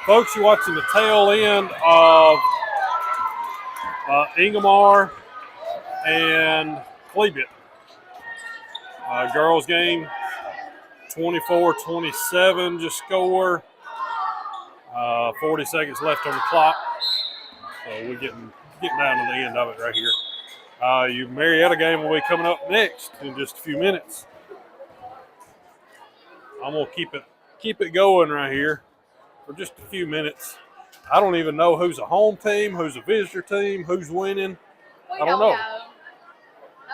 Folks, you're watching the tail end of Ingomar and Cleveland. Girls game, 24-27 just score. 40 seconds left on the clock. So we're getting down to the end of it right here. Your Marietta game will be coming up next in just a few minutes. I'm gonna keep it going right here for just a few minutes. I don't even know who's a home team, who's a visitor team, who's winning. I don't know. That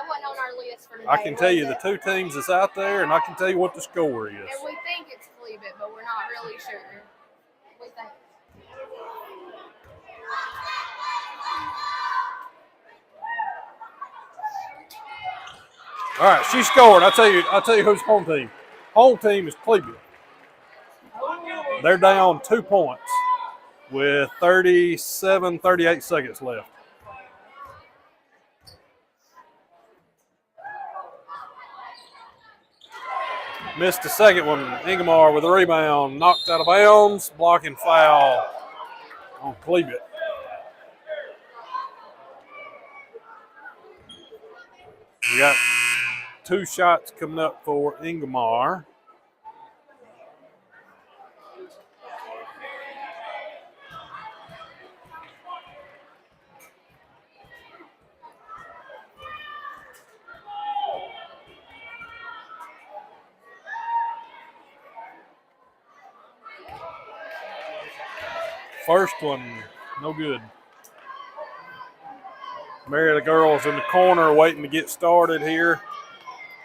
wasn't on our list for today. I can tell you the two teams that's out there, and I can tell you what the score is. And we think it's Cleveland, but we're not really sure. We think. All right, she scored. I'll tell you who's home team. Home team is Cleveland. They're down 2 points with 38 seconds left. Missed the second one. Ingomar with a rebound, knocked out of bounds, blocking foul on Cleveland. We got 2 shots coming up for Ingomar. First one, no good. Marietta girls in the corner waiting to get started here.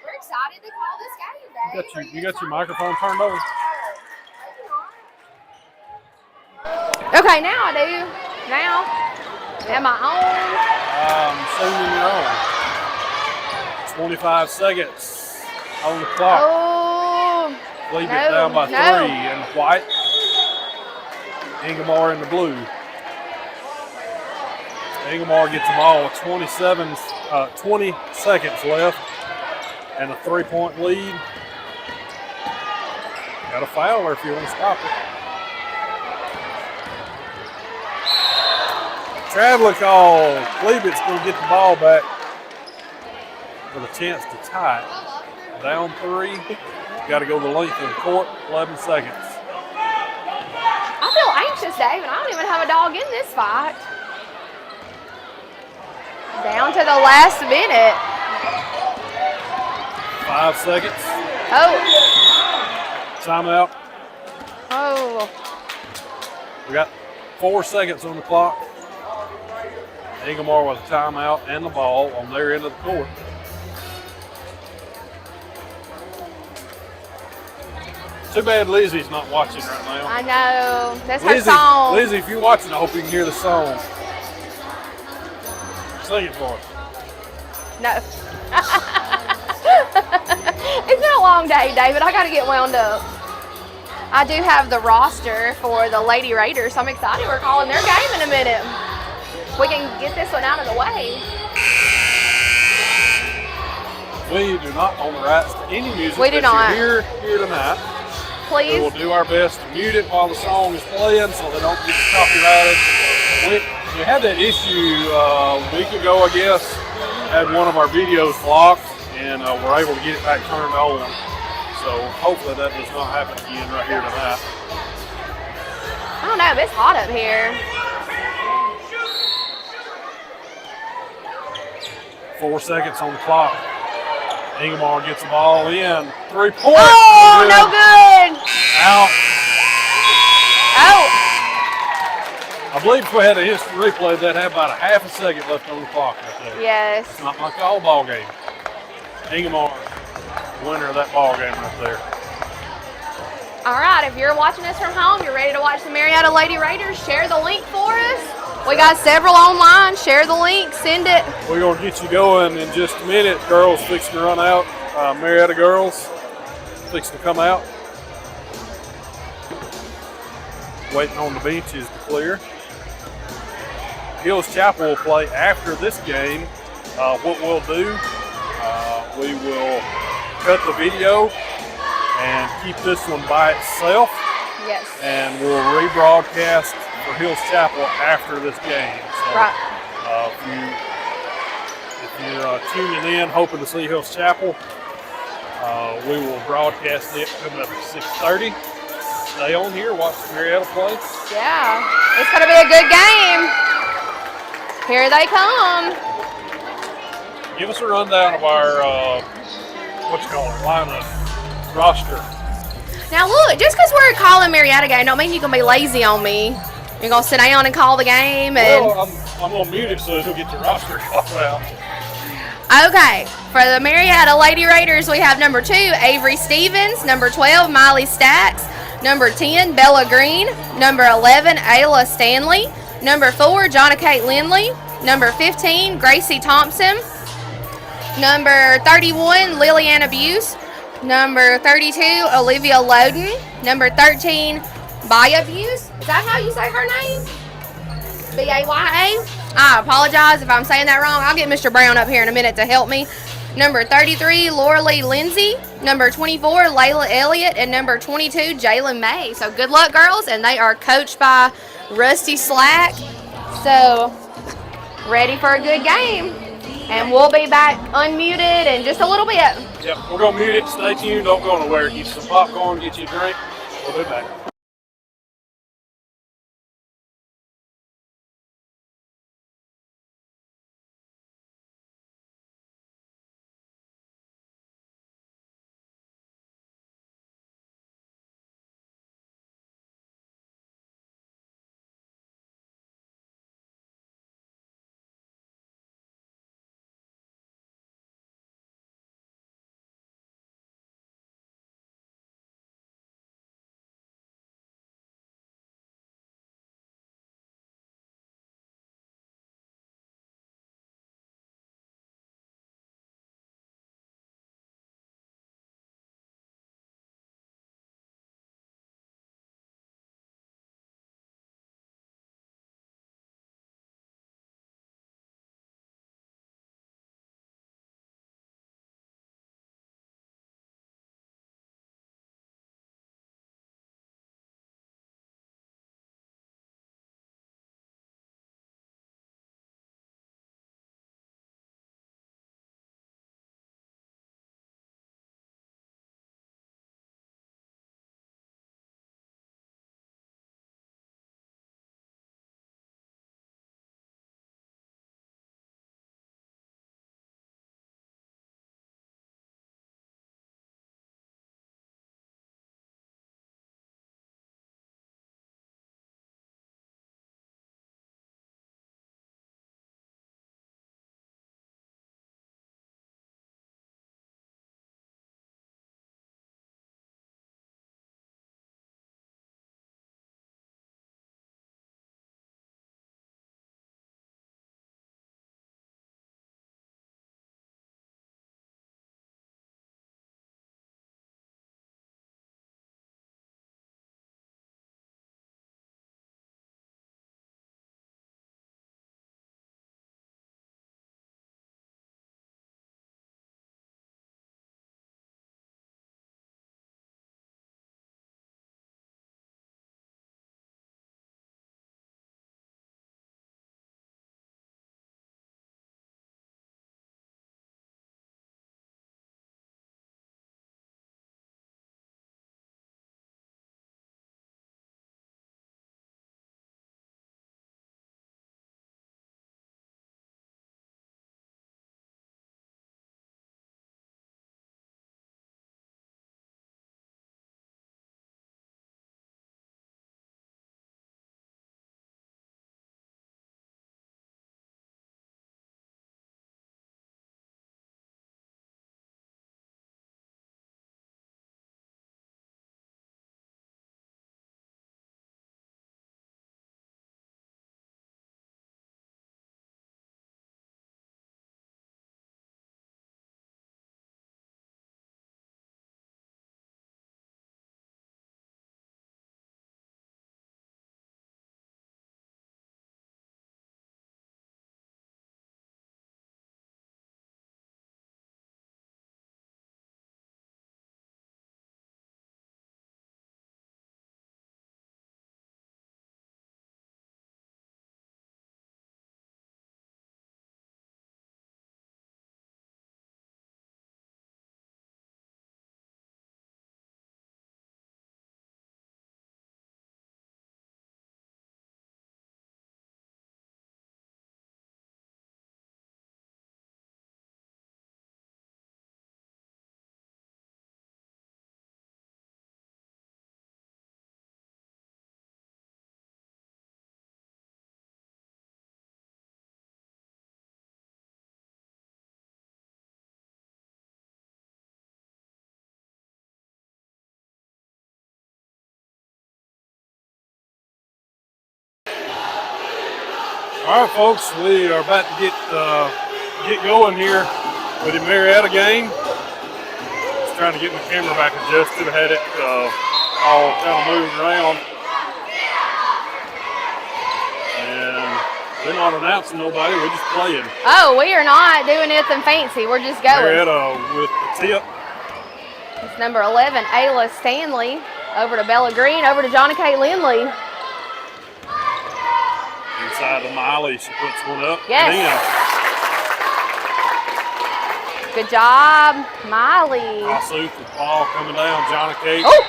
We're excited to call this game day. You got your microphone turned on? Okay, now I do. Now, am I I'm assuming you're on. 25 seconds on the clock. Oh, Leave it down by 3 in white. Ingomar in the blue. Ingomar gets the ball with 20 seconds left and a 3-point lead. Got a fouler if you want to stop it. Traveling call. Cleveland's going to get the ball back with a chance to tie it. Down 3. Got to go the length of the court. 11 seconds. I feel anxious, Dave, and I don't even have a dog in this fight. Down to the last minute. 5 seconds. Oh. Timeout. Oh. We got 4 seconds on the clock. Ingomar with a timeout and the ball on their end of the court. Too bad Lizzie's not watching right now. I know. That's her song. Lizzie, if you're watching, I hope you can hear the song. Sing it for us. No. It's been a long day, David. I got to get wound up. I do have the roster for the Lady Raiders, so I'm excited. We're calling their game in a minute. We can get this one out of the way. We do not own the rights to any music. We do not. Here tonight. Please. We will do our best to mute it while the song is playing so they don't get copyrighted. We had that issue a week ago, I guess. Had one of our videos blocked, and we're able to get it back turned on. So hopefully that does not happen again right here tonight. I don't know, it's hot up here. 4 seconds on the clock. Ingomar gets the ball in. 3 points. Oh, no good. Out. Oh. I believe if we had a instant replay, that'd have about a half a second left on the clock right there. Yes. It's not like all ball game. Ingomar, winner of that ball game right there. All right, if you're watching us from home, you're ready to watch the Marietta Lady Raiders, share the link for us. We got several online. Share the link. Send it. We're going to get you going in just a minute. Girls fixing to run out. Marietta girls fixing to come out. Waiting on the benches to clear. Hills Chapel will play after this game. What we'll do, we will cut the video and keep this one by itself. Yes. And we'll rebroadcast for Hills Chapel after this game. So, Right. if you're tuning in, hoping to see Hills Chapel, we will broadcast it coming up at 6:30. Stay on here, watch Marietta play. Yeah. It's going to be a good game. Here they come. Give us a rundown of our, lineup, roster. Now look, just because we're calling Marietta game don't mean you can be lazy on me. You're going to sit down and call the game. And Well, I'm going to mute it so you'll get your roster called out. okay, for the Marietta Lady Raiders, we have number 2, Avery Stevens, number 12, Miley Stacks, number 10, Bella Green, number 11, Ayla Stanley, number 4, Jonna Kate Lindley, number 15, Gracie Thompson, number 31, Liliana Buse, number 32, Olivia Loden, number 13, Baya Buse. Is that how you say her name? B-A-Y-A? I apologize if I'm saying that wrong. I'll get Mr. Brown up here in a minute to help me. Number 33, Laura Lee Lindsay. Number 24, Layla Elliott. And number 22, Jalen May. So good luck, girls. And they are coached by Rusty Slack. So ready for a good game. And we'll be back unmuted in just a little bit. Yep, we're going to mute it. Stay tuned. Don't go nowhere. Get you some popcorn, get you a drink. We'll be back. All right, folks, we are about to get going here with the Marietta game. Just trying to get my camera back adjusted. I had it all kind of moving around. And we're not announcing nobody, we're just playing. Oh, we are not doing anything fancy. We're just going. Marietta with the tip. It's number 11, Ayla Stanley. Over to Bella Green, over to Johnny Kate Lindley. Inside to Miley, she puts one up. Yes. Good job, Miley. Kossuth with the ball coming down, Johnny Kate. Oh!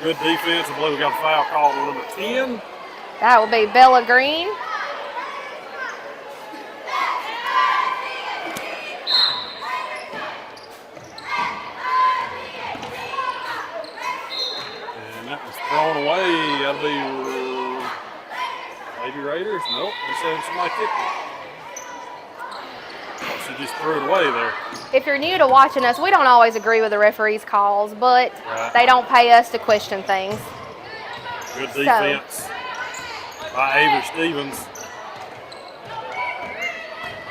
Good defense. I believe we got a foul call on number 10. That will be Bella Green. That was thrown away. That'll be Lady Raiders. Nope, they're saying somebody kicked it. She just threw it away there. If you're new to watching us, we don't always agree with the referees' calls, but they don't pay us to question things. Good defense by Avery Stevens.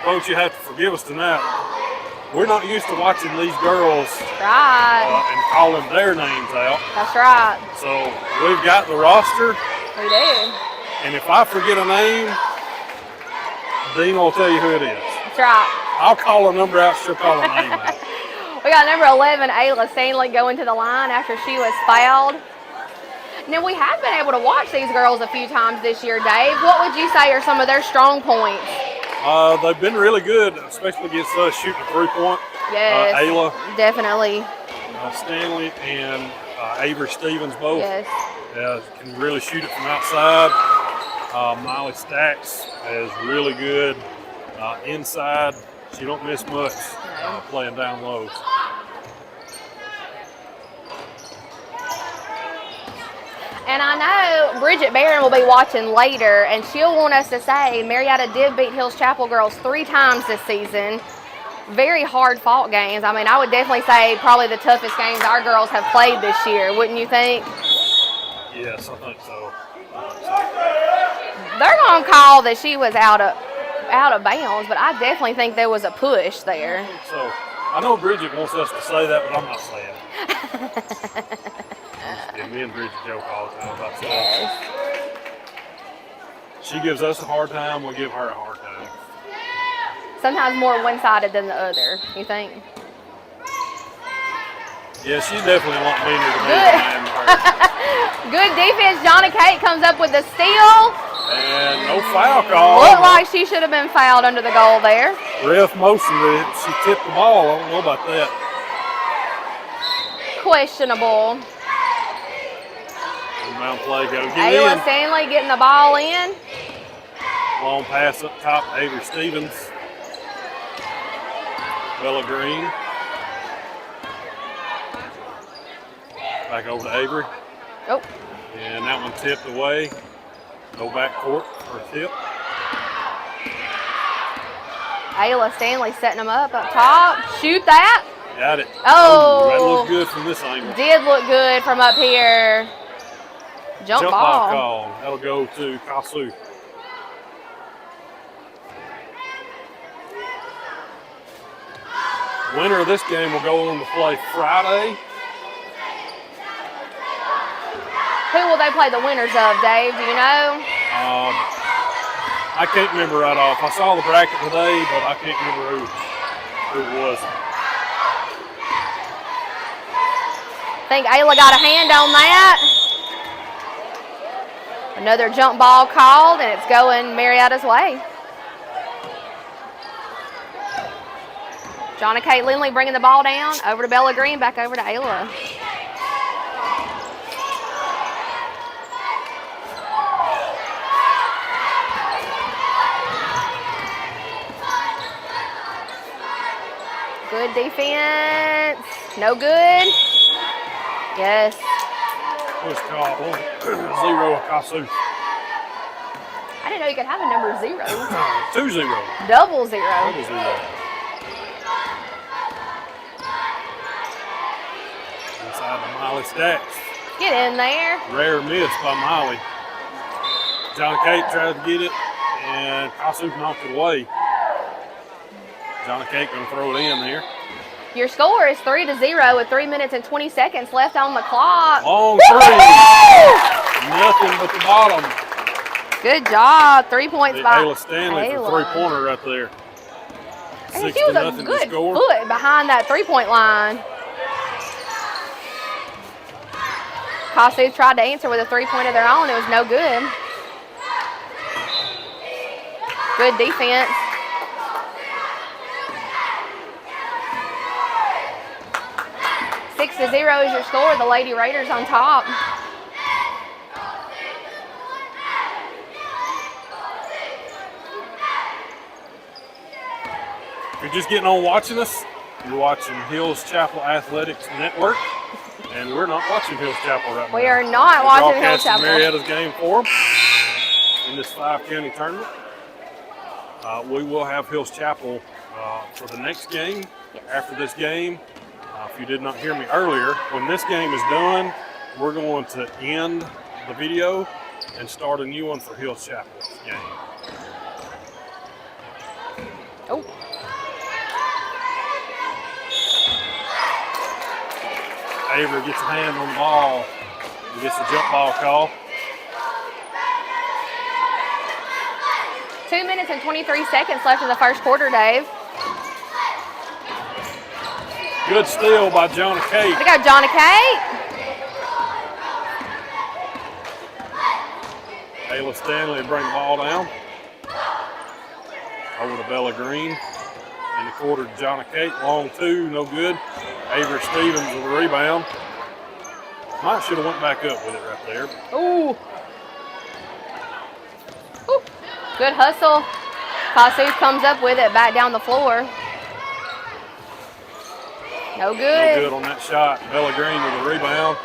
Folks, you have to forgive us tonight. We're not used to watching these girls and calling their names out. That's right. So we've got the roster. We do. And if I forget a name, Dean will tell you who it is. That's right. I'll call a number out, she'll call a name out. We got number 11, Ayla Stanley, going to the line after she was fouled. Now, we have been able to watch these girls a few times this year, Dave. What would you say are some of their strong points? They've been really good, especially against us shooting a three-point. Yes, Ayla, definitely. Stanley and Avery Stevens both can really shoot it from outside. Miley Stacks is really good inside. She don't miss much playing down low. And I know Bridget Barron will be watching later, and she'll want us to say Marietta did beat Hills Chapel girls 3 times this season. Very hard-fought games. I mean, I would definitely say probably the toughest games our girls have played this year, wouldn't you think? Yes, I think so. They're going to call that she was out of bounds, but I definitely think there was a push there. So I know Bridget wants us to say that, but I'm not saying it. Yeah, me and Bridget joke all the time about stuff. Yes. She gives us a hard time, we give her a hard time. Sometimes more one-sided than the other, you think? Yeah, she's definitely a lot meaner to me Good. than I am to her. Good defense. Johnny Kate comes up with the steal. And no foul call. Looked like she should have been fouled under the goal there. Ref motioned it. She tipped the ball. I don't know about that. Questionable. Inbound play goes. Ayla Stanley getting the ball in. Long pass up top, Avery Stevens. Bella Green. Back over to Avery. Oh. And that one tipped away. No backcourt for a tip. Ayla Stanley setting them up top. Shoot that. Got it. Oh. That looked good from this angle. Did look good from up here. Jump ball. Call. That'll go to Kossuth. Winner of this game will go on to play Friday. Who will they play the winners of, Dave? Do you know? I can't remember right off. I saw the bracket today, but I can't remember who it was. I think Ayla got a hand on that. Another jump ball called, and it's going Marietta's way. Johnny Kate Lindley bringing the ball down. Over to Bella Green, back over to Ayla. Good defense. No good. Yes. What's called 0 Kossuth. I didn't know you could have a number 0. 2-0. Double 0. Double 0. Inside to Miley Stacks. Get in there. Rare miss by Miley. Johnny Kate tries to get it, And Kossuth knocked it away. Johnny Cake going to throw it in there. Your score is 3-0 with 3 minutes and 20 seconds left on the clock. Long three. Nothing but the bottom. Good job. 3 points by Ayla Stanley for three-pointer right there. And she was a good foot behind that three-point line. Kossuth tried to answer with a three-point of their own. It was no good. Good defense. Six to 0 is your score. The Lady Raiders on top. If you're just getting on watching us, you're watching Hills Chapel Athletics Network, and we're not watching Hills Chapel right now. We are not watching Hills Chapel. Marietta's game for them in this 5-county tournament. We will have Hills Chapel for the next game. Yes. After this game, if you did not hear me earlier, when this game is done, we're going to end the video and start a new one for Hills Chapel's game. Oh. Avery gets a hand on the ball and gets a jump ball call. 2 minutes and 23 seconds left in the first quarter, Dave. Good steal by Johnny Cate. We got Johnny Cate. Ayla Stanley bring the ball down. Over to Bella Green. In the quarter to Johnny Cate. Long two, no good. Avery Stevens with a rebound. Might should have went back up with it right there. Ooh. Ooh. Good hustle. Kossuth comes up with it back down the floor. No good. No good on that shot. Bella Green with a rebound.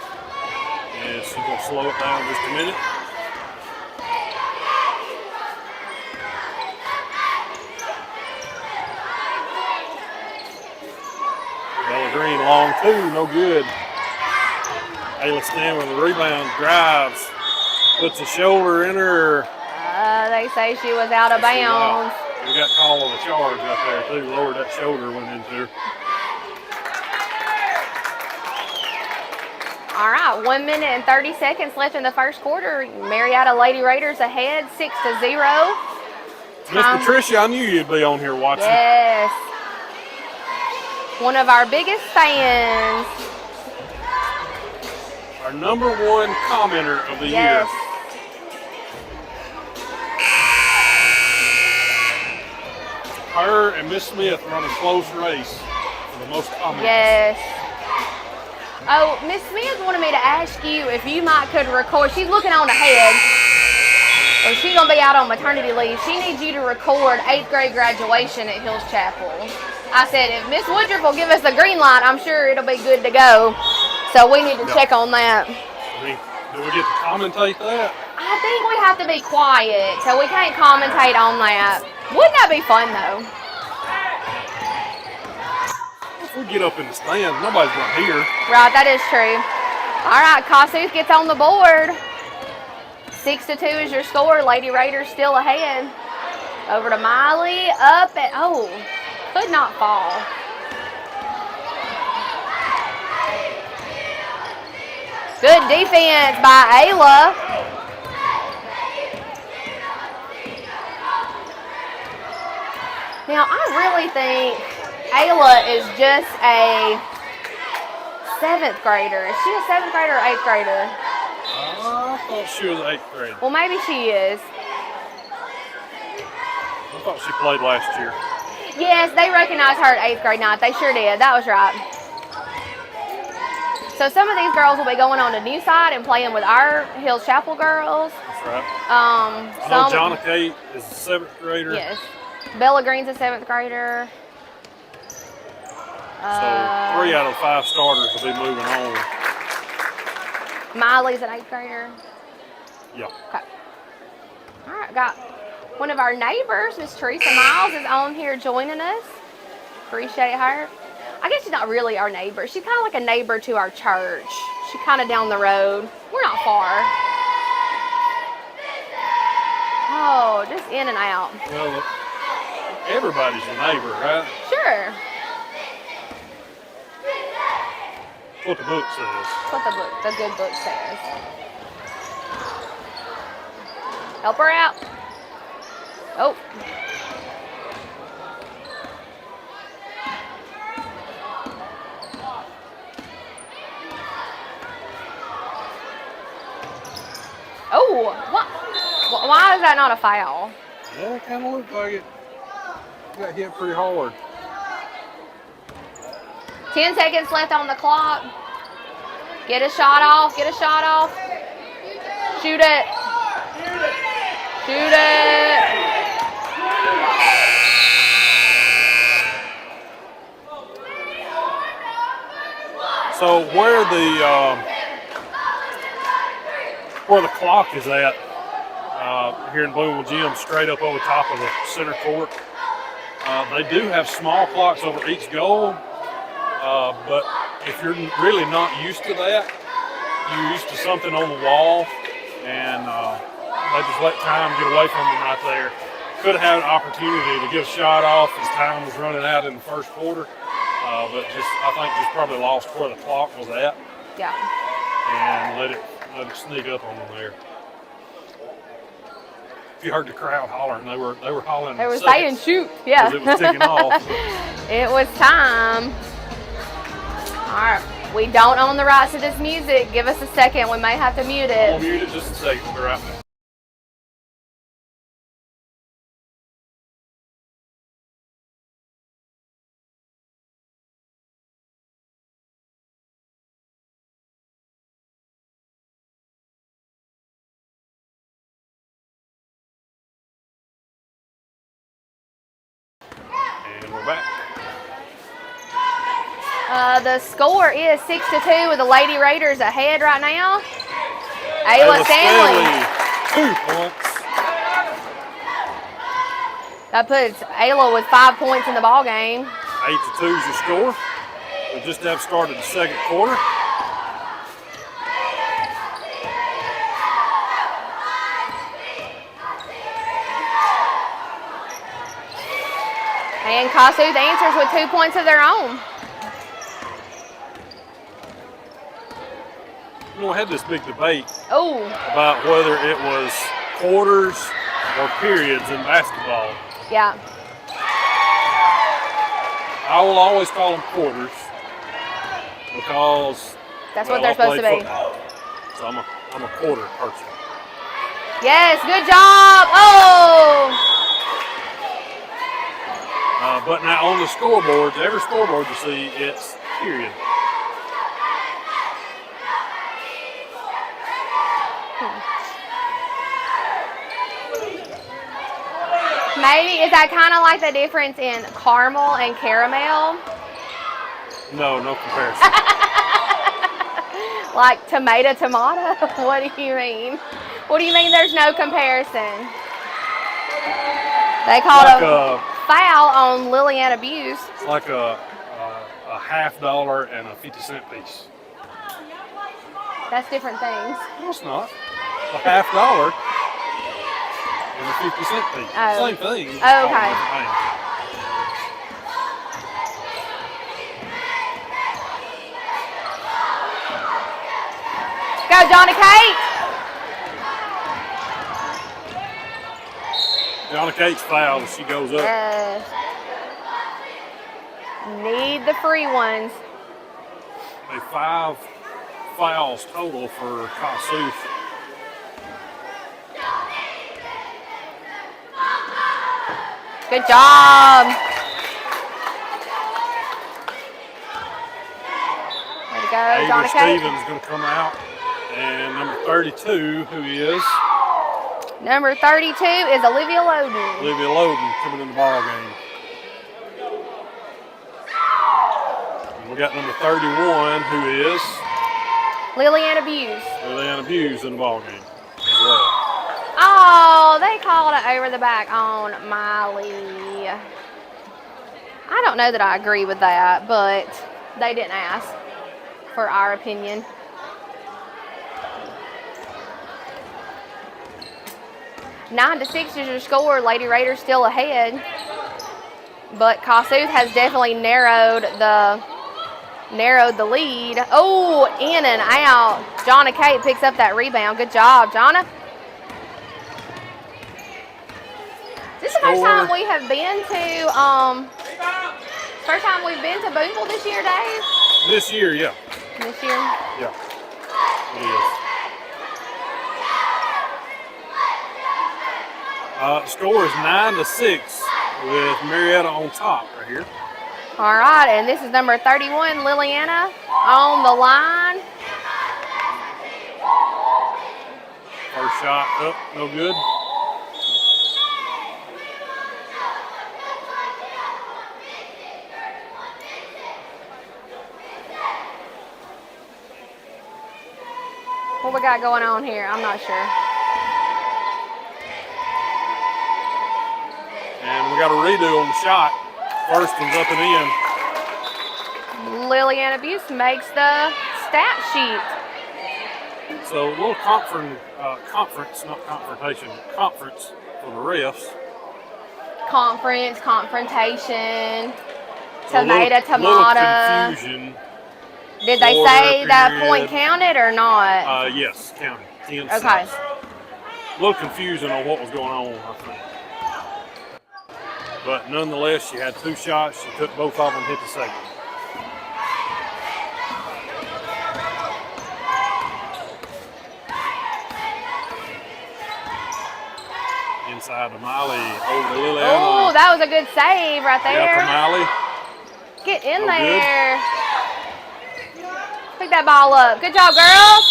And she's going to slow it down just a minute. Bella Green, long two, no good. Ayla Stanley with a rebound, drives, puts a shoulder in her. They say she was out of bounds. We got call of a charge right there too. Lowered that shoulder, went into her. All right, 1 minute and 30 seconds left in the first quarter. Marietta Lady Raiders ahead, 6-0. Miss Patricia, I knew you'd be on here watching. Yes. One of our biggest fans. Our #1 commenter of the year. Her and Miss Smith run a close race for the most comments. Yes. Oh, Miss Smith wanted me to ask you if you could record. She's looking on ahead. Well, she's going to be out on maternity leave. She needs you to record 8th grade graduation at Hills Chapel. I said, if Miss Woodruff will give us the green light, I'm sure it'll be good to go. So we need to check on that. Do we get to commentate that? I think we have to be quiet, so we can't commentate on that. Wouldn't that be fun, though? If we get up in the stands, nobody's going to hear. Right, that is true. All right, Kossuth gets on the board. 6-2 is your score. Lady Raiders still ahead. Over to Miley, up and, oh, could not fall. Good defense by Ayla. Now, I really think Ayla is just a 7th grader. Is she a 7th grader or 8th grader? I thought she was 8th grade. Well, maybe she is. I thought she played last year. Yes, they recognized her at 8th grade night. They sure did. That was right. So some of these girls will be going on the new side and playing with our Hills Chapel girls. That's right. I know Johnny Cate is a 7th grader. Yes. Bella Green's a 7th grader. So 3 out of 5 starters will be moving on. Miley's an 8th grader. Yeah. Okay. All right, got one of our neighbors, Miss Teresa Miles, is on here joining us. Appreciate her. I guess she's not really our neighbor. She's kind of like a neighbor to our church. She's kind of down the road. We're not far. Oh, just in and out. Well, look, everybody's your neighbor, right? Sure. That's what the book says. That's what the good book says. Help her out. Oh. Oh, what? Why is that not a foul? Yeah, it kind of looked like it. Got hit pretty hard. 10 seconds left on the clock. Get a shot off. Get a shot off. Shoot it. Shoot it. So where the clock is at here in Bloomville Gym, straight up over top of the center court, they do have small clocks over each goal. But if you're really not used to that, you're used to something on the wall, and they just let time get away from them right there. Could have had an opportunity to get a shot off as time was running out in the first quarter, but I think just probably lost where the clock was at. Yeah. And let it sneak up on them there. If you heard the crowd hollering, they were hollering. They were saying shoot. Yeah. It was ticking off. It was time. All right. We don't own the rights to this music. Give us a second. We may have to mute it. We'll mute it just a second. We'll be right back. And we're back. The score is 6-2 with the Lady Raiders ahead right now. Ayla Stanley. 2 points. That puts Ayla with 5 points in the ball game. 8-2 is your score. We just have started the second quarter. And Kossuth answers with 2 points of their own. We had this big debate Oh. about whether it was quarters or periods in basketball. Yeah. I will always call them quarters because That's what they're supposed to be. Football. So I'm a quarter person. Yes, good job. Oh. But now on the scoreboards, every scoreboard you see, it's period. Maybe, is that kind of like the difference in caramel and caramel? No comparison. Like tomato? What do you mean? What do you mean there's no comparison? They called like a foul on Lillian Abuse. It's like a $50 and a 50-cent piece. That's different things. No, it's not. A $50 and a 50-cent piece. Oh. Same thing. Oh, okay. Go, Johnny Kate. Johnny Kate's fouled. She goes up. Need the free ones. 5 fouls total for Kossuth. Good job. Way to go, Johnny Kate. Stevens going to come out. And number 32, who is? Number 32 is Olivia Loden. Olivia Loden coming in the ball game. And we got number 31, who is? Lillian Abuse. Lillian Abuse in the ball game as well. Oh, they called it over the back on Miley. I don't know that I agree with that, but they didn't ask for our opinion. 9-6 is your score. Lady Raiders still ahead. But Kossuth has definitely narrowed the lead. Oh, in and out. Jonna Kate picks up that rebound. Good job, Jonna. This is the first time we have been to first time we've been to Boonville this year, Dave? This year, yeah. This year? Yeah, it is. Score is 9-6 with Marietta on top right here. All right, and this is number 31, Liliana, on the line. First shot up, no good. What we got going on here? I'm not sure. And we got a redo on the shot. First one's up and in. Liliana Buse makes the stat sheet. So a little conference, not confrontation, conference for the refs. Conference, confrontation, So a tomato. little confusion. Did they say that point counted or not? Yes, counted. 10 Okay. cents. A little confusion on what was going on, I think. But nonetheless, she had 2 shots. She took both of them, hit the second. Inside to Miley, over to Liliana. Oh, that was a good save right Got to there. Miley. Get in No there. Pick that ball up. Good job, girls.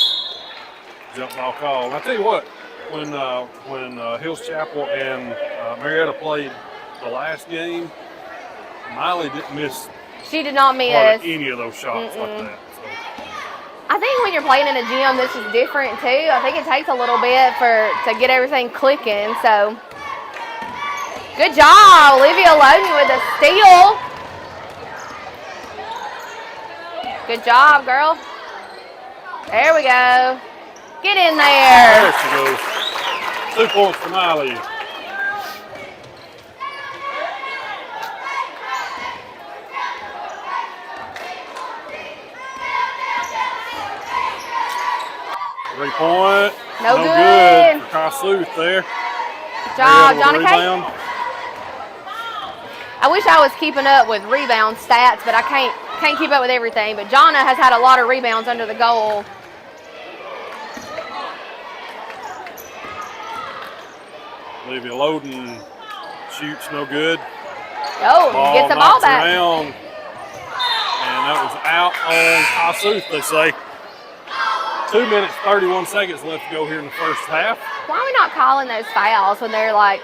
Jump ball call. I tell you what, when Hills Chapel and Marietta played the last game, Miley didn't miss She did not miss. any of those shots like that. So. I think when you're playing in a gym, this is different too. I think it takes a little bit to get everything clicking. So, good job, Olivia Loden with a steal. Good job, girl. There we go. Get in there. There she goes. 2 points for Miley. Three-point. No good. For Kossuth there. Good job, Marietta with a Jonna Kate. rebound. I wish I was keeping up with rebound stats, but I can't keep up with everything. But Jonna has had a lot of rebounds under the goal. Olivia Loden shoots no good. Oh, gets the ball knocks back. Around. And that was out on Kossuth, they say. 2 minutes, 31 seconds left to go here in the first half. Why are we not calling those fouls when they're like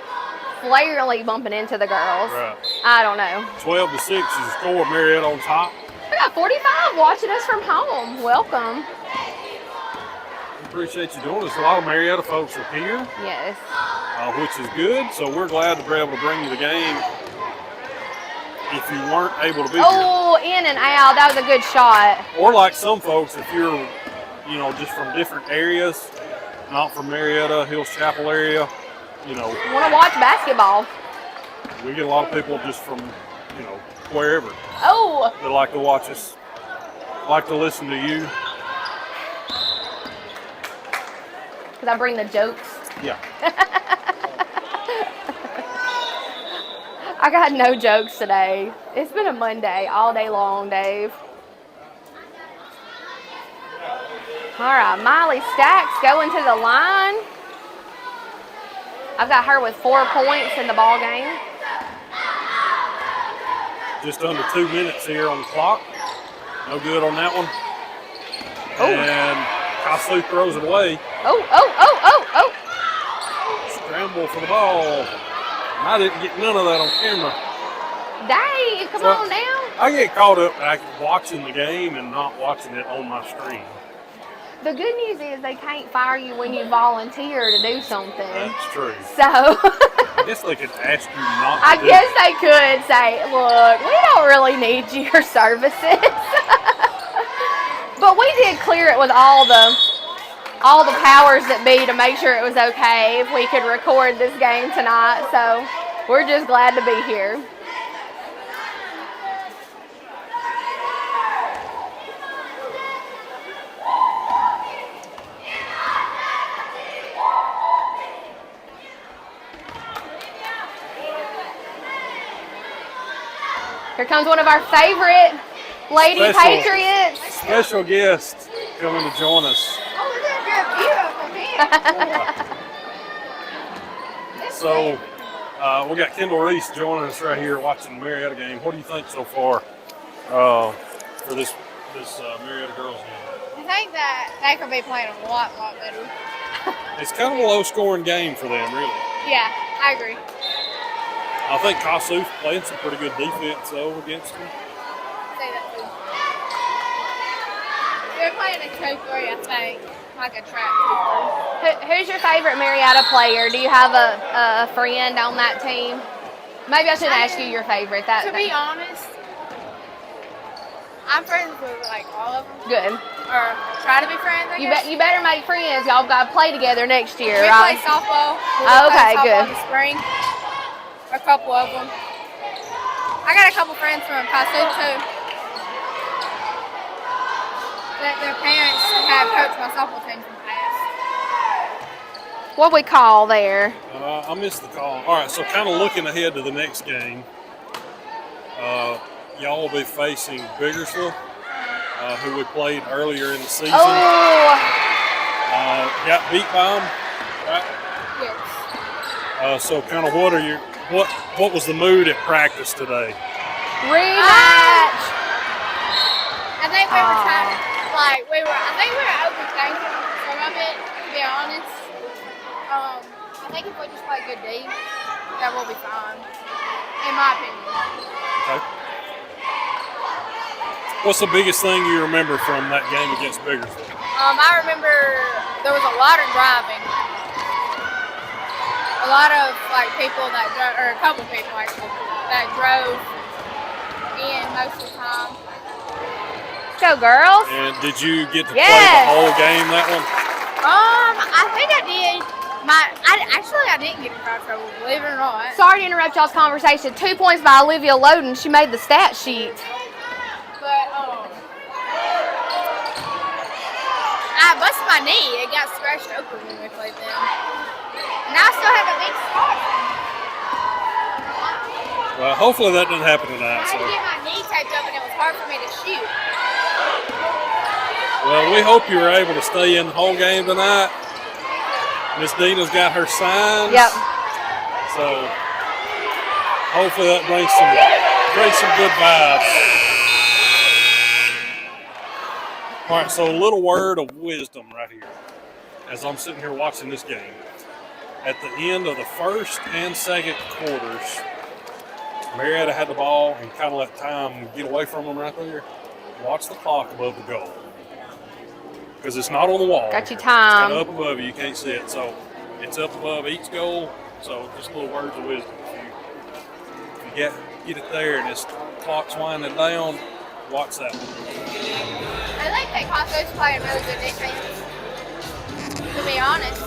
flagrantly bumping into the girls? Right. I don't know. 12-6 is the score. Marietta on top. We got 45 watching us from home. Welcome. We appreciate you doing this. A lot of Marietta folks are here, Yes. which is good. So we're glad to be able to bring you the game if you weren't able to be here. Oh, in and out. That was a good shot. Or like some folks, if you're, just from different areas, not from Marietta, Hills Chapel area, Want to watch basketball? we get a lot of people just from, wherever Oh, that like to watch us, like to listen to you. because I bring the jokes. Yeah. I got no jokes today. It's been a Monday all day long, Dave. All right, Miley Stacks going to the line. I've got her with 4 points in the ball game. Just under 2 minutes here on the clock. No good on that one. Oh. And Kossuth throws it away. Oh. Scramble for the ball. I didn't get none of that on camera. Dave, come on now. I get caught up like watching the game and not watching it on my screen. The good news is they can't fire you when you volunteer to do something. That's true. So I guess they could ask you not to I do guess it. they could say, look, we don't really need your services. But we did clear it with all all the powers that be to make sure it was okay if we could record this game tonight. So we're just glad to be here. Here comes one of our favorite Lady Patriots. Special guest coming to join us. So we got Kendall Reese joining us right here watching the Marietta game. What do you think so far for this Marietta girls game? I think that they could be playing a lot better. It's kind of a low-scoring game for them, really. Yeah, I agree. I think Kossuth playing some pretty good defense though against them. Say that too. They're playing a 2-3, I think, like a trap 2-3. Who's your favorite Marietta player? Do you have a friend on that team? Maybe I should ask you your favorite. To be honest, I'm friends with like all of them. Good. Or try to be friends, I guess. You better make friends. Y'all got to play together next year, We right? play softball. Okay, play softball good. in the spring. A couple of them. I got a couple friends from Kossuth too. Their parents have coached my softball team in the past. What we call there? I missed the call. All right, so kind of looking ahead to the next game, y'all will be facing Biggersville, who we played earlier in the season. Oh, Got beat by them, right? Yes. So kind of what was the mood at practice today? rematch. I think we were trying to, I think we were overthinking some of it, to be honest. I think if we just play good D, that will be fine, in my opinion. Okay. What's the biggest thing you remember from that game against Biggersville? I remember there was a lot of driving. A lot of people that drove, or a couple people actually, that drove in most of the time. Go girls. And did you get to play the whole game that one? I think I did. I didn't get in car trouble, believe it or not. Sorry to interrupt y'all's conversation. 2 points by Olivia Loden. She made the stat sheet. But I busted my knee. It got scratched open when we played them. And I still have a big scar. Well, hopefully that doesn't happen I tonight. had to get my knee taped up, and it was hard for me to shoot. Well, we hope you were able to stay in the whole game tonight. Miss Dina's got her signs. Yep. So hopefully that brings some good vibes. All right, so a little word of wisdom right here as I'm sitting here watching this game. At the end of the first and second quarters, Marietta had the ball and kind of let time get away from them right there. Watch the clock above the goal. Because it's not on the wall. Got you It's time. kind of up above you. You can't see it. So it's up above each goal. So just little words of wisdom. If you get it there and this clock's winding down, watch that one. I think that Kossuth's playing really good defense, to be honest.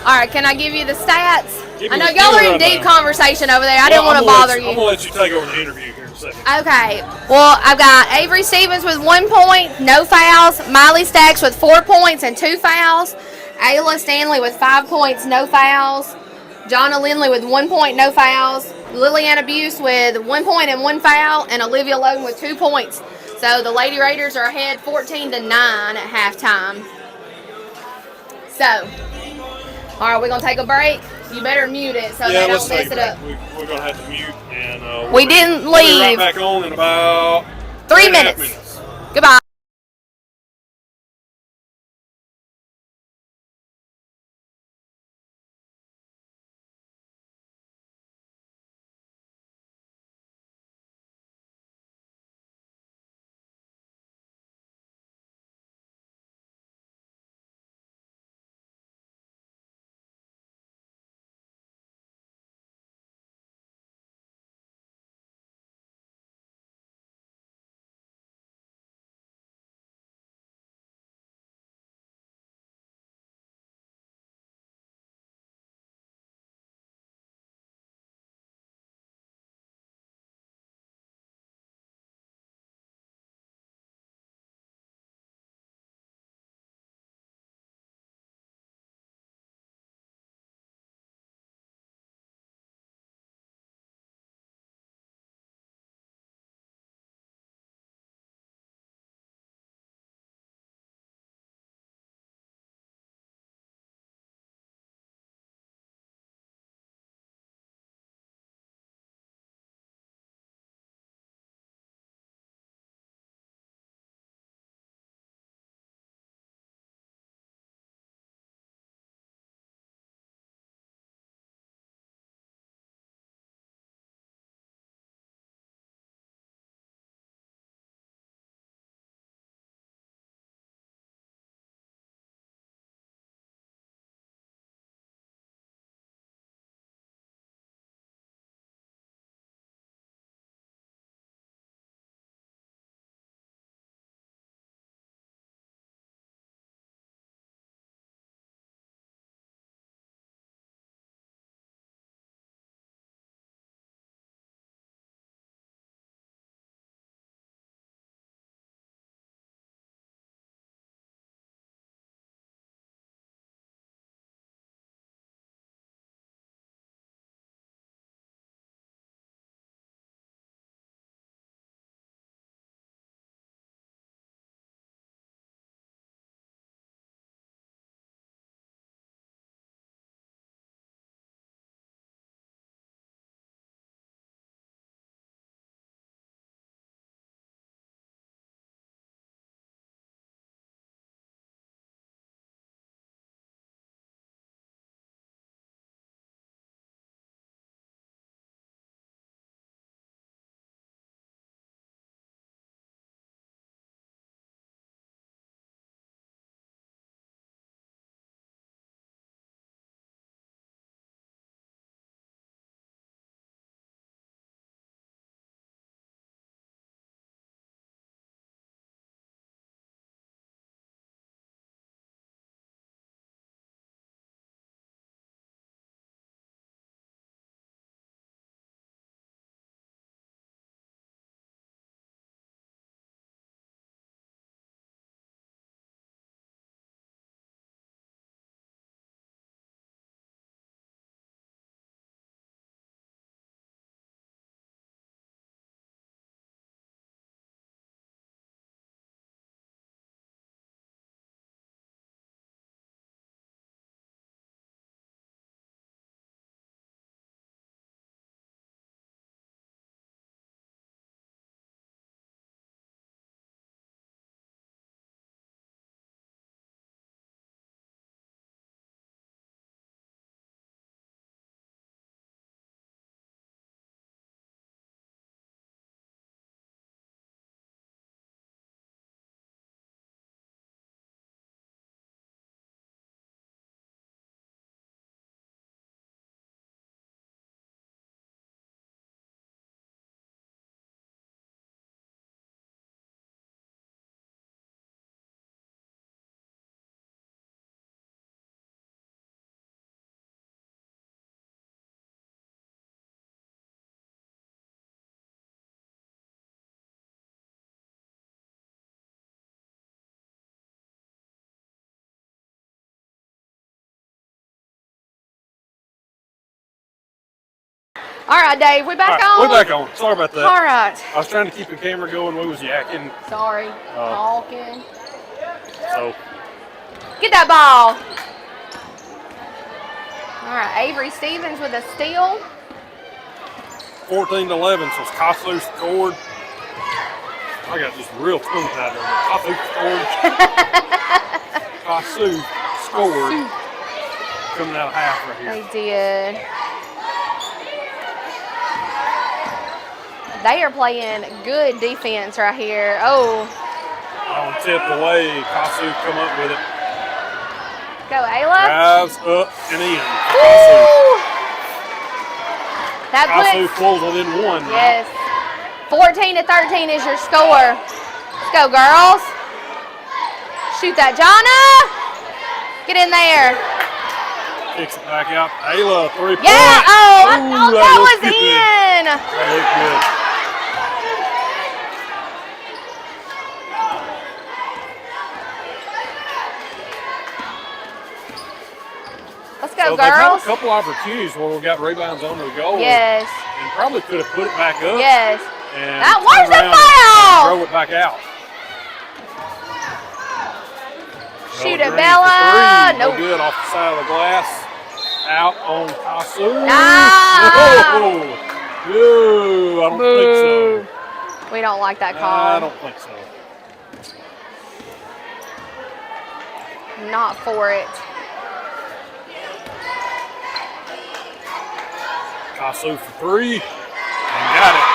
All right, can I give you the stats? Give I me know the y'all are in rundown. deep conversation over there. I didn't want to bother you. I'm going to let you take over the interview here in a second. Okay. Well, I've got Avery Stevens with 1 point, no fouls. Miley Stacks with 4 points and 2 fouls. Ayla Stanley with 5 points, no fouls. Jonna Lindley with 1 point, no fouls. Liliana Buse with 1 point and 1 foul. And Olivia Logan with 2 points. So the Lady Raiders are ahead 14-9 at halftime. So, all right, we're going to take a break. You better mute it so they let's don't mess take it a up. break. We're going to have to mute. And We didn't we'll be right leave. back on in about 3 3.5 minutes. Goodbye. All right, Dave, we back All on? right, we're back on. Sorry about that. All right. I was trying to keep the camera going. We was yakking. Sorry. Talking. So. Get that ball. All right, Avery Stevens with a steal. 14-11, so Kossuth scored. I got just real tongue tied there. Kossuth scored. Coming out of half right here. They did. They are playing good defense right here. Oh. On tip away, Kossuth come up with it. Go, Ayla. Drives up and in. That Kossuth pulls within one. Yes. 14-13 is your score. Let's go, girls. Shoot that, Jonna. Get in there. Kicks it back out. Ayla, 3-point. Yeah, oh, I Ooh, thought that was good. in. That looked good. Let's go, So they've had a girls. couple opportunities where we got rebounds on the goal. Yes. And probably could have put it back up. Yes. And That was turn the around foul. and throw it back out. Shoot it, Green for Bella. three. No Nope. good off the side of the glass. Out on Kossuth. Ah. No. No, I don't think so. We don't like that call. I don't think so. Not for it. Kossuth for three. And got it.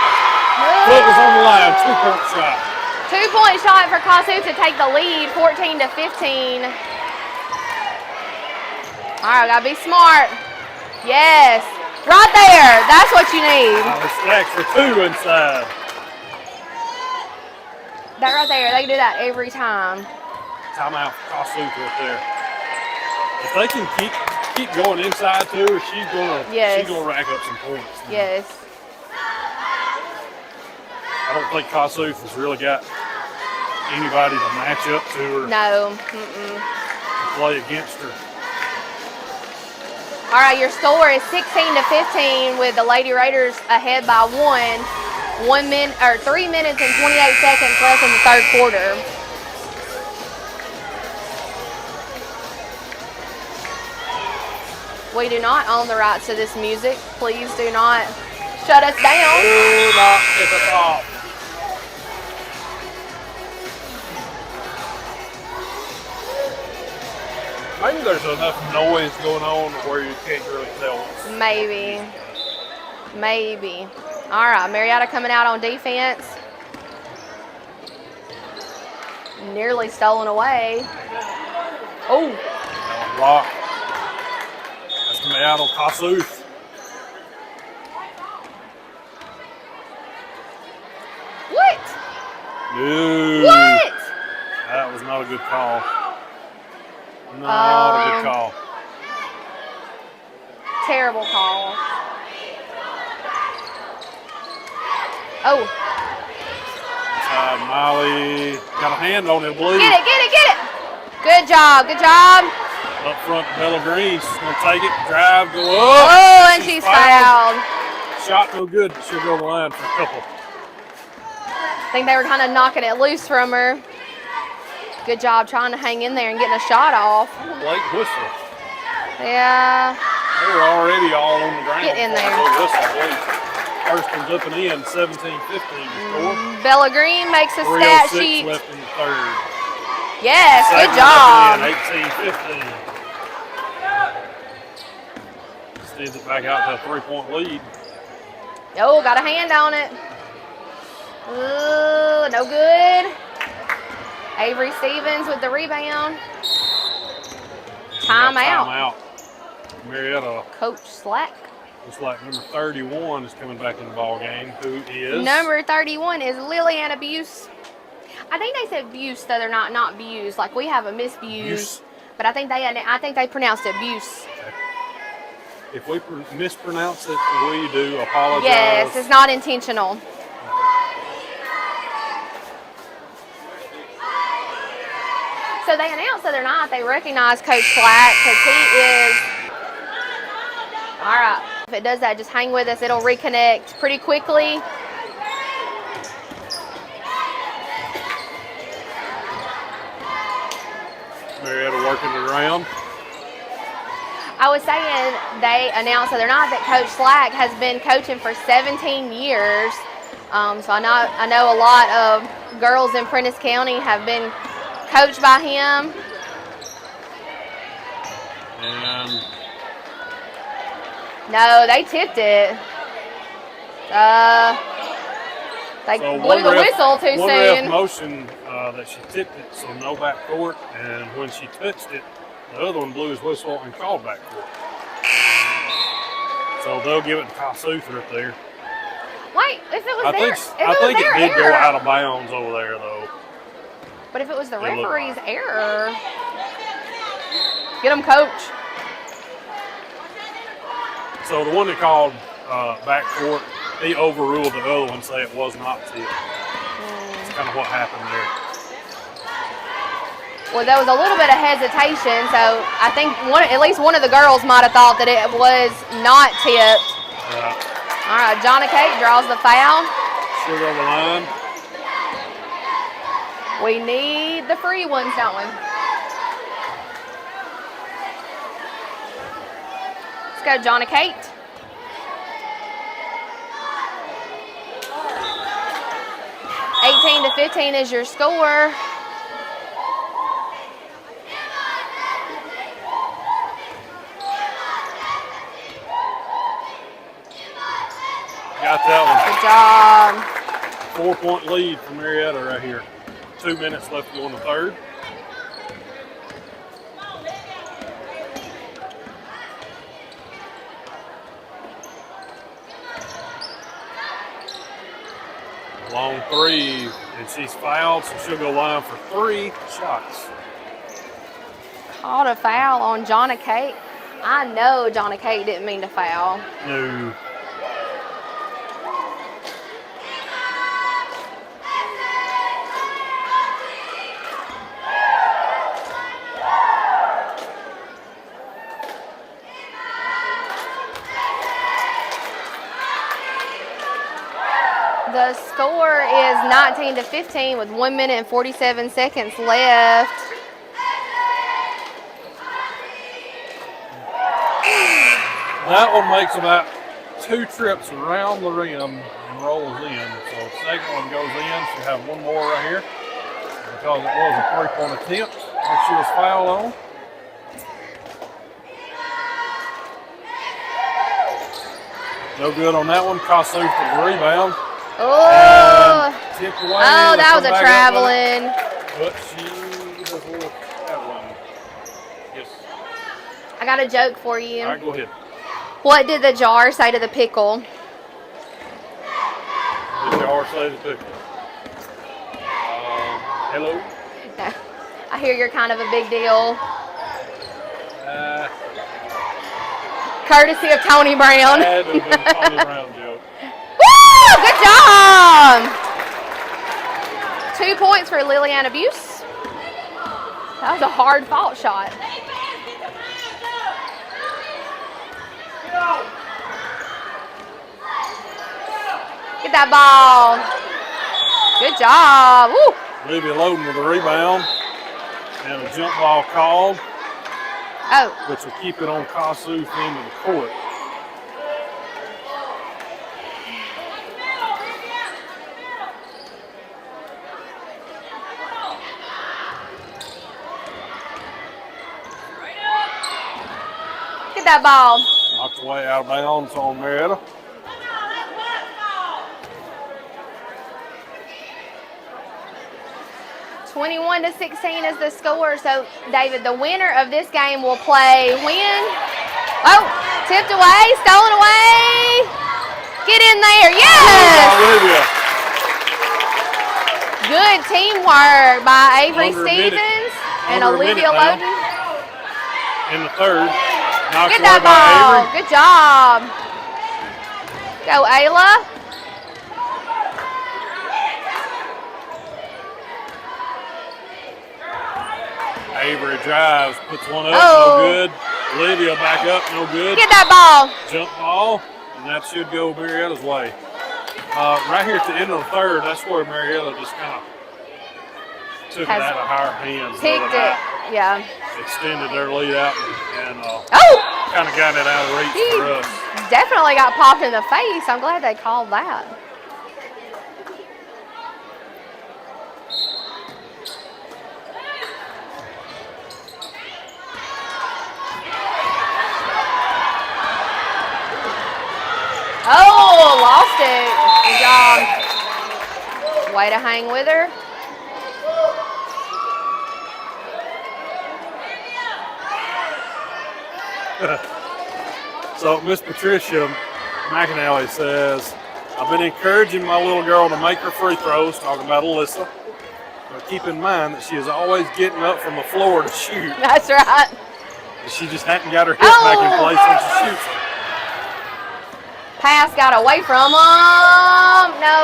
Foot was on the line. 2-point shot. 2-point shot for Kossuth to take the lead, 14-15. All right, gotta be smart. Yes, right there. That's what you need. The stacks for two inside. That right there, they can do that every time. Timeout for Kossuth right there. If they can keep going inside to her, she's gonna rack up some points. Yes. I don't think Kossuth has really got anybody to match up to her. No. To play against her. All right, your score is 16-15 with the Lady Raiders ahead by 3 minutes and 28 seconds left in the third quarter. We do not own the rights to this music. Please do not shut us down. Do not get us off. Maybe there's enough noise going on where you can't really tell. Maybe. All right, Marietta coming out on defense. Nearly stolen away. Oh. That was blocked. That's coming out on Kossuth. What? No. What? That was not a good call. Not a good call. Terrible call. Oh. Miley got a hand on it, blue. Get it. Good job. Up front, Bella Green. She's going to take it, drive, go up. Oh, and she's fouled. Shot no good, but she'll go to the line for a couple. I think they were kind of knocking it loose from her. Good job trying to hang in there and getting a shot off. Late whistle. Yeah. They were already all on the ground. Get in there. First one's up and in, 17-15 score. Bella Green makes a stat 3:06 sheet. left in the third. Yes, good Second job. up and in, 18-15. Extends it back out to a 3-point lead. Oh, got a hand on it. Ooh, no good. Avery Stevens with the rebound. Timeout. Marietta. Coach Slack. Looks like number 31 is coming back in the ball game. Who is? Number 31 is Lilliana Buse. I think they said Buse, though they're not Buse. Like we have a Miss Buse, but I think they pronounced it Buse. Okay. If we mispronounce it, we do apologize. Yes, it's not intentional. So they announced the other night they recognize Coach Slack because he is, all right, if it does that, just hang with us. It'll reconnect pretty quickly. Marietta working it around. I was saying they announced the other night that Coach Slack has been coaching for 17 years. So I know a lot of girls in Prentice County have been coached by him. And no, they tipped it. They so blew the whistle too one ref soon. motion that she tipped it, so no back court. And when she touched it, the other one blew his whistle and called back court. So they'll give it to Kossuth right there. Wait, if it was I think it did go out of bounds over there though. But if it was the referee's error, get him, coach. So the one that called back court, he overruled the other one, say it was not tipped. That's kind of what happened there. Well, there was a little bit of hesitation, so I think at least one of the girls might have thought that it was not tipped. All right, Johnny Kate draws the foul. Should go the line. We need the free ones, don't we? Let's go, Johnny Kate. (18 to 15) is your score. Got that Good job. 1. 4-point lead for Marietta right here. 2 minutes left to go in the third. Long three, and she's fouled, so she'll go line for 3 shots. Called a foul on Johnny Kate. I know Johnny Kate didn't mean to foul. No. The score is 19 to 15 with 1 minute and 47 seconds left. That one makes about 2 trips around the rim and rolls in. So the second one goes in. She'll have one more right here because it was a 3-point attempt that she was fouled on. No good on that one. Kossuth for the rebound. Oh, Tipped away. that was a traveling. But she doesn't have one. Yes. I got a joke for you. All right, go ahead. What did the jar say to the pickle? The jar say the pickle. Hello. No. I hear you're kind of a big deal. Courtesy of Tony Brown. Had to have been Tony Brown joke. Woo! Good job! 2 points for Lillian Abuse. That was a hard fault shot. Get that ball. Good job. Woo! Olivia Loden with a rebound and a jump ball called, Oh, which will keep it on Kossuth into the court. get that ball. Knocked away out of bounds on Marietta. (21 to 16) is the score. So, David, the winner of this game will play when? Oh, tipped away, stolen away. Get in there. Yes! Olivia. Good teamwork by Avery Under a minute. Stevens and Under a Olivia minute Loden. In the third. Knocked Get away that by ball. Avery. Good job. Go, Ayla. Avery drives, puts one up, Oh. no good. Olivia back up, no good. Get that ball. Jump ball, and that should go Marietta's way. Right here at the end of the third, that's where Marietta just kind of took it out of our hands. Picked it, yeah. Extended their lead out and oh! kind of got it out of reach for us. Definitely got popped in the face. I'm glad they called that. Oh, lost it. Good job. Way to hang with her. So Miss Patricia McAnally says, I've been encouraging my little girl to make her free throws, talking about Alyssa. But keep in mind that she is always getting up from the floor to shoot. That's right. She just hadn't got her hip back in place when she shoots it. Pass got away from him. No.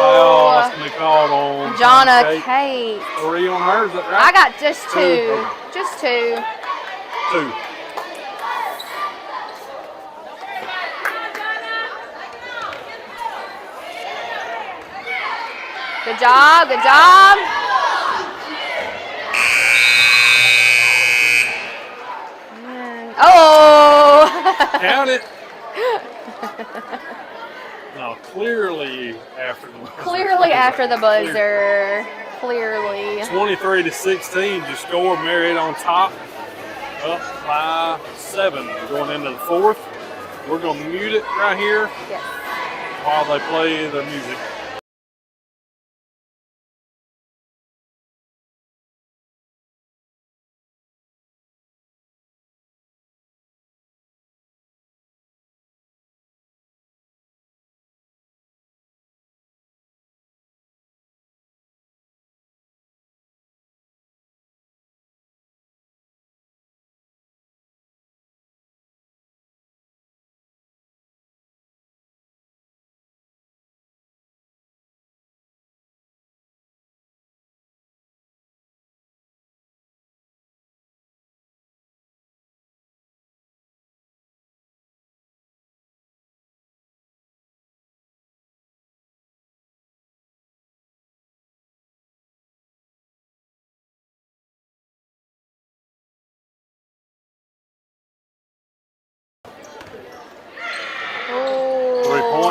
Foul, that's going to be called on Jonna Kate. 3 on her, is that right? I got just 2. Just 2. 2. Good job, good job. Oh! Count it. No, clearly after the buzzer. Clearly after the buzzer. Clearly. 23-16, just score Marietta on top. Up by 7 going into the fourth. We're going to mute it right here while they play the music.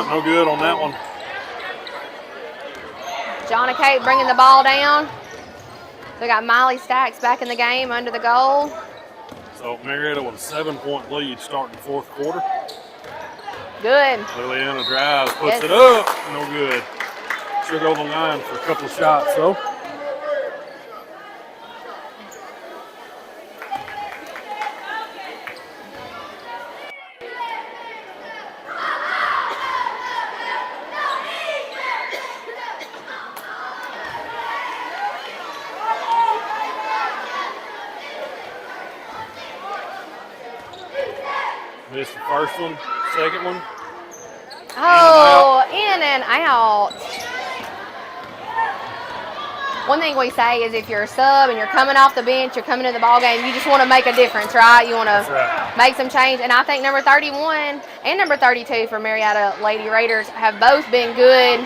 No good on that one. Jonna Kate bringing the ball down. We got Miley Stacks back in the game under the goal. So Marietta with a 7-point lead starting the fourth quarter. Good. Liliana drives, puts it up. No good. She'll go the line for a couple of shots though. Missed the first one, second one. Oh, in and out. One thing we say is if you're a sub and you're coming off the bench, you're coming to the ball game, you just want to make a difference, right? You want to make some change. And I think number 31 and number 32 for Marietta Lady Raiders have both been good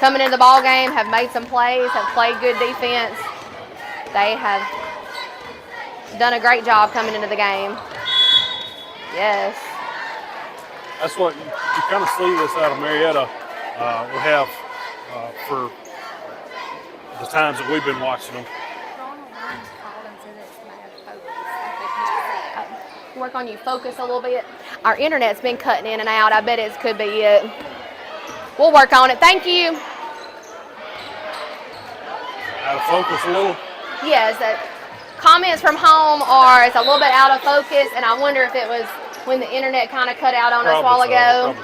coming into the ball game, have made some plays, have played good defense. They have done a great job coming into the game. Yes. That's what you kind of see this out of Marietta. We have for the times that we've been watching them. Work on you focus a little bit. Our internet's been cutting in and out. I bet it could be it. We'll work on it. Thank you. Out of focus a little? Yes. Comments from home are it's a little bit out of focus, and I wonder if it was when the internet kind of cut out on us a while ago.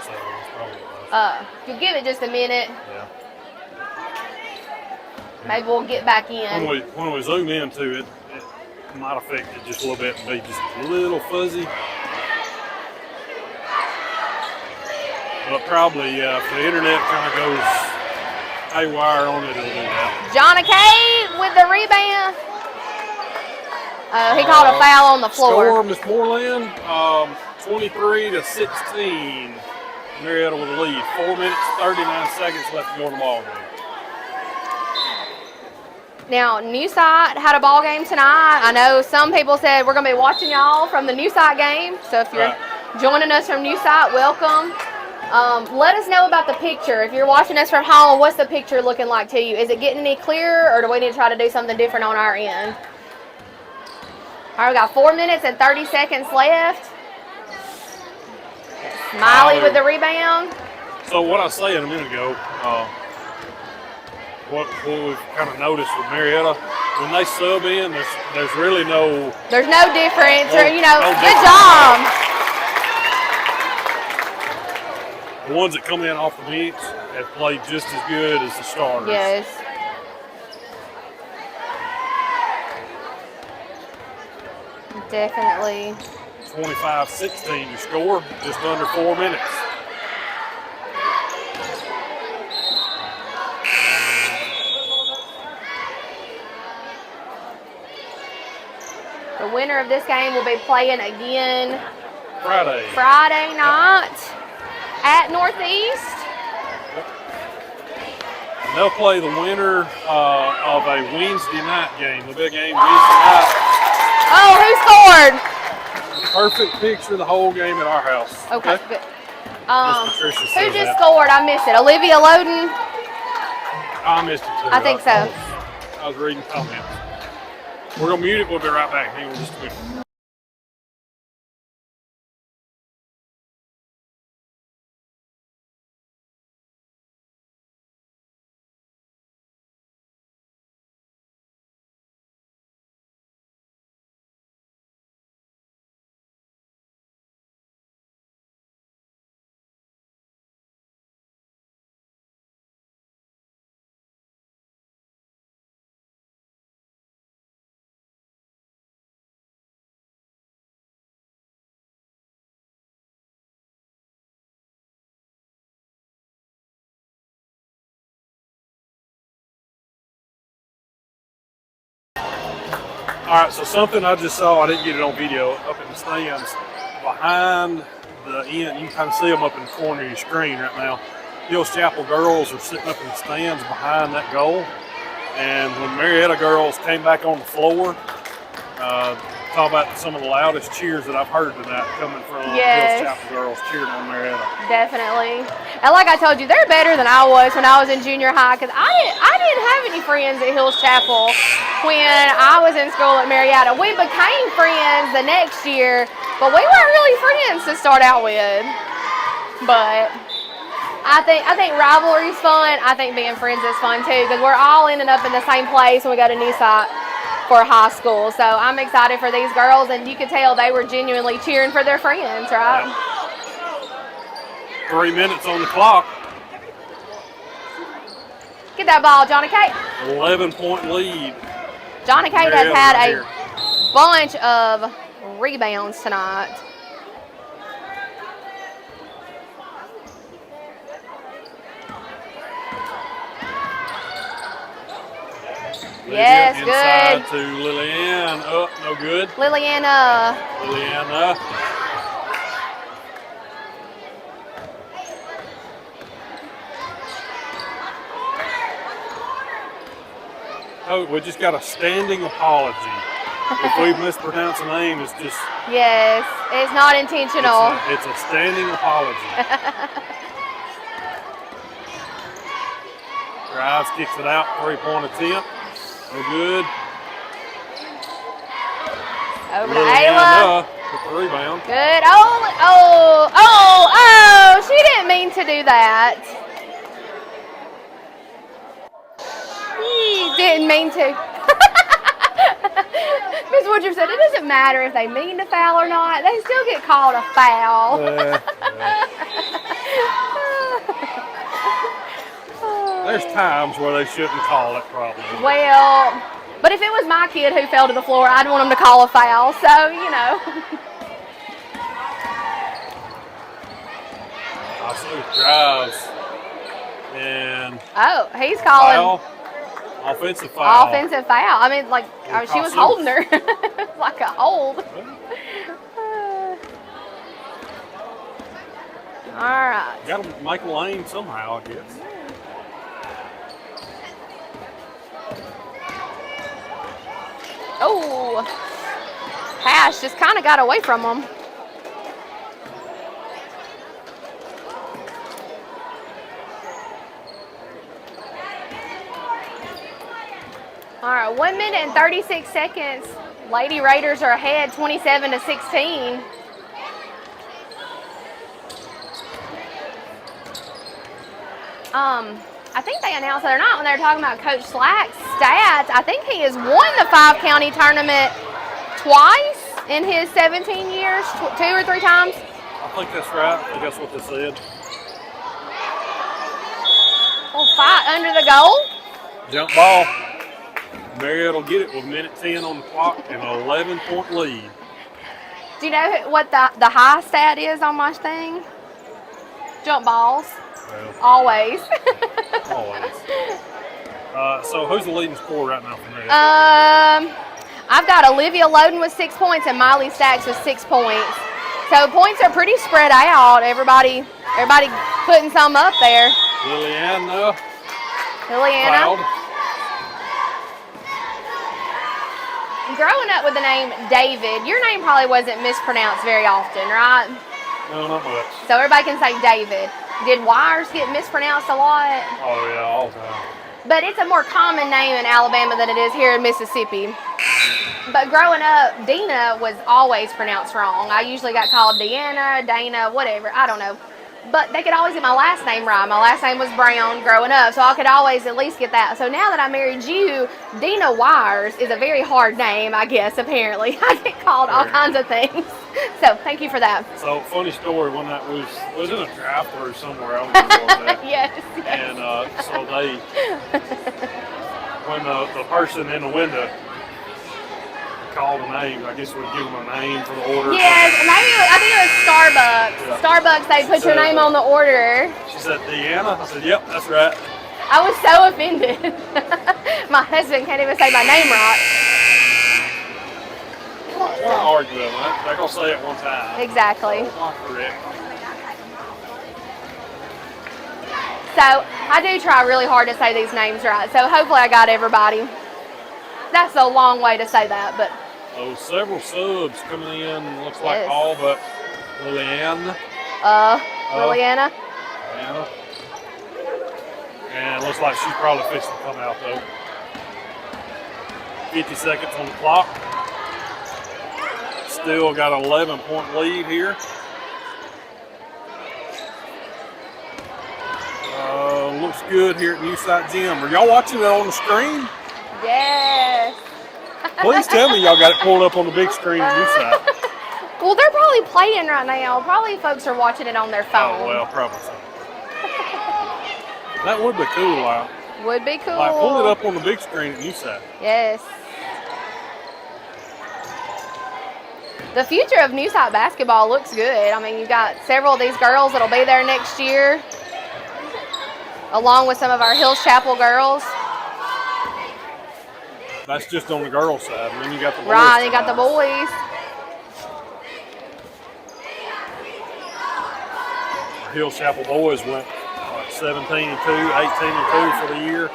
You'll give it just a minute. Yeah. Maybe we'll get back in. When we zoom into it, it might affect it just a little bit and be just a little fuzzy. But probably if the internet kind of goes haywire on it, it'll do that. Jonna Kate with the rebound. He called a foul on the floor. Score, Miss Moreland, 23-16. Marietta with a lead. 4 minutes, 39 seconds left to go in the ball game. Now, New Site had a ball game tonight. I know some people said we're going to be watching y'all from the New Site game. So if you're joining us from New Site, welcome. Let us know about the picture. If you're watching us from home, what's the picture looking like to you? Is it getting any clearer, or do we need to try to do something different on our end? All right, we got 4 minutes and 30 seconds left. Smiley with the rebound. So what I was saying a minute ago, what we've kind of noticed with Marietta, when they sub in, there's really no... There's no difference. No good difference. job. The ones that come in off the bench have played just as good as the starters. Yes. Definitely. 25-16 to score, just under 4 minutes. The winner of this game will be playing again Friday night at Northeast. And they'll play the winner of a Wednesday night game, the big game Wednesday night. Oh, who scored? Perfect picture of the whole game at our house. Okay, good. Miss Patricia Who said just that. scored? I missed it. Olivia Loden? I missed it too. I think so. I was reading comments. We're going to mute it. We'll be right back. Hang on just a minute. All right, so something I just saw, I didn't get it on video, up in the stands, behind the end, you can kind of see them up in the corner of your screen right now. Hills Chapel girls are sitting up in the stands behind that goal. And when Marietta girls came back on the floor, talk about some of the loudest cheers that I've heard tonight coming from Yes. Hills Chapel girls cheering on Marietta. Definitely. And like I told you, they're better than I was when I was in junior high, because I didn't have any friends at Hills Chapel when I was in school at Marietta. We became friends the next year, but we weren't really friends to start out with. But I think rivalry's fun. I think being friends is fun too, because we're all ending up in the same place when we go to New Site for high school. So I'm excited for these girls, and you could tell they were genuinely cheering for their friends, right? Yeah. 3 minutes on the clock. Get that ball, Johnny Kate. 11-point lead. Johnny Kate has Marietta had right a here. bunch of rebounds tonight. Yes, Inside good. to Lillian. Oh, no good. Liliana. Liliana. Oh, we just got a standing apology. If we mispronounce a name, it's just... Yes, it's not intentional. It's a standing apology. Drives, kicks it out, 3-point attempt. No good. Over to Ayla. With the rebound. Good. Oh, she didn't mean to do that. She didn't mean to. Ms. Woodruff said it doesn't matter if they mean to foul or not. They still get called a foul. There's times where they shouldn't call it, probably. Well, but if it was my kid who fell to the floor, I'd want him to call a foul. So, you know. Kossuth drives. And Oh, he's calling. foul. Offensive foul. Offensive foul. I mean, like, she was holding her. Like, like a hold. All right. Got to make a lane somehow, I guess. Oh, Hash just kind of got away from him. All right, 1 minute and 36 seconds. Lady Raiders are ahead 27-16. I think they announced the other night when they were talking about Coach Slack's stats, I think he has won the 5-county tournament twice in his 17 years, 2 or 3 times. I think that's right. I think that's what they said. We'll fight under the goal. Jump ball. Marietta will get it with 1:10 on the clock and an 11-point lead. Do you know what the high stat is on my thing? Jump balls. Well, Always. always. So who's the leading scorer right now for Marietta? I've got Olivia Loden with 6 points and Miley Stacks with 6 points. So points are pretty spread out. Everybody putting some up there. Liliana. Liliana. Growing up with the name David, your name probably wasn't mispronounced very often, right? No, not much. So everybody can say David. Did Wires get mispronounced a lot? Oh, yeah, all the time. But it's a more common name in Alabama than it is here in Mississippi. But growing up, Dina was always pronounced wrong. I usually got called Deanna, Dana, whatever. I don't know. But they could always get my last name right. My last name was Brown growing up, so I could always at least get that. So now that I married you, Dina Wires is a very hard name, I guess, apparently. I get called all kinds of things. So thank you for that. So funny story, when that was in a drive-thru somewhere, I don't know what that. Yes. And so they, when the person in the window called a name, I guess we'd give them a name for the order. Yes, maybe I think it was Starbucks. Yeah. Starbucks, they put your name on the order. She said, Deanna? I said, yep, that's right. I was so offended. My husband can't even say my name right. Why argue with them? They're going to say it one time. Exactly. Not correct. So I do try really hard to say these names right. So hopefully I got everybody. That's a long way to say that, but. So several subs coming in, looks like Yes. all but Liliana. Liliana. Liliana. And it looks like she's probably fixing to come out though. 50 seconds on the clock. Still got an 11-point lead here. Looks good here at Newside Gym. Are y'all watching it on the screen? Yes. Please tell me y'all got it pulled up on the big screen at Newside. Well, they're probably playing right now. Probably folks are watching it on their phone. Oh, well, probably so. That would be cool, like. Would be cool. Like, pull it up on the big screen at Newside. Yes. The future of Newside basketball looks good. I mean, you've got several of these girls that'll be there next year, along with some of our Hills Chapel girls. That's just on the girls' side, and then you got the boys' Right, you got side. the boys. The Hills Chapel boys went like 17-2, 18-2 for the year.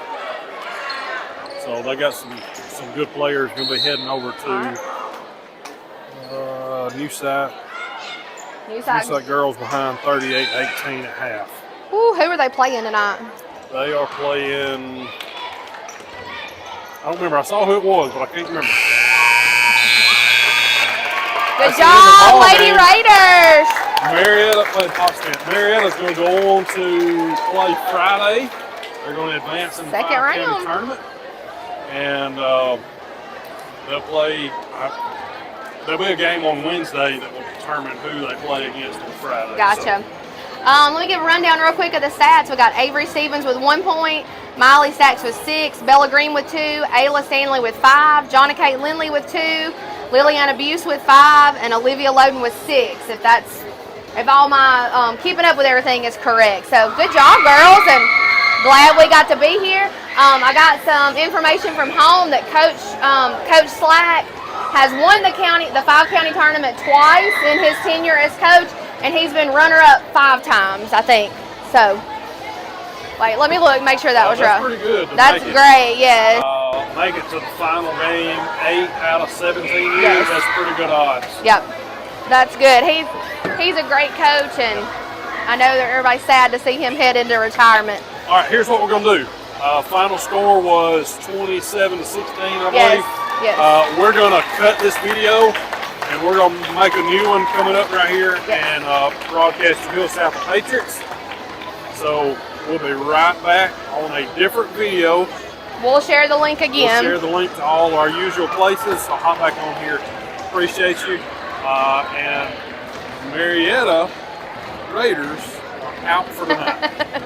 So they got some good players going to be heading over to Newside. Newside girls behind 38-18 at half. Ooh, who are they playing tonight? They are playing. I don't remember. I saw who it was, but I can't remember. Good That's the end of the job, ball Lady game. Raiders. Marietta played Potsdam. Marietta's going to go on to play Friday. They're going to advance in the Second five-county round. tournament, and they'll play. There'll be a game on Wednesday that will determine who they play against on Friday. Gotcha. So, Let me give a rundown real quick of the stats. We got Avery Stevens with 1 point, Miley Stacks with 6, Bella Green with 2, Ayla Stanley with 5, Jonna Kate Lindley with 2, Liliana Buse with 5, and Olivia Loden with 6. If all my keeping up with everything is correct. So good job, girls, and glad we got to be here. I got some information from home that Coach Slack has won the 5-county tournament twice in his tenure as coach, and he's been runner-up 5 times, I think. So, wait, let me look, make sure that was right. That's pretty good. That's great, yes. Make it to the final game 8 out of 17 years. Yes. That's pretty good odds. Yep, that's good. He's a great coach, and I know that everybody's sad to see him head into retirement. All right, here's what we're gonna do. Final score was 27 to 16, I believe. Yes. We're gonna cut this video, and we're gonna make a new one coming up right here, and broadcast the Bill South Patriots. So we'll be right back on a different video. We'll share the link again. We'll share the link to all our usual places. So hop back on here. Appreciate you. And Marietta Raiders are out for tonight.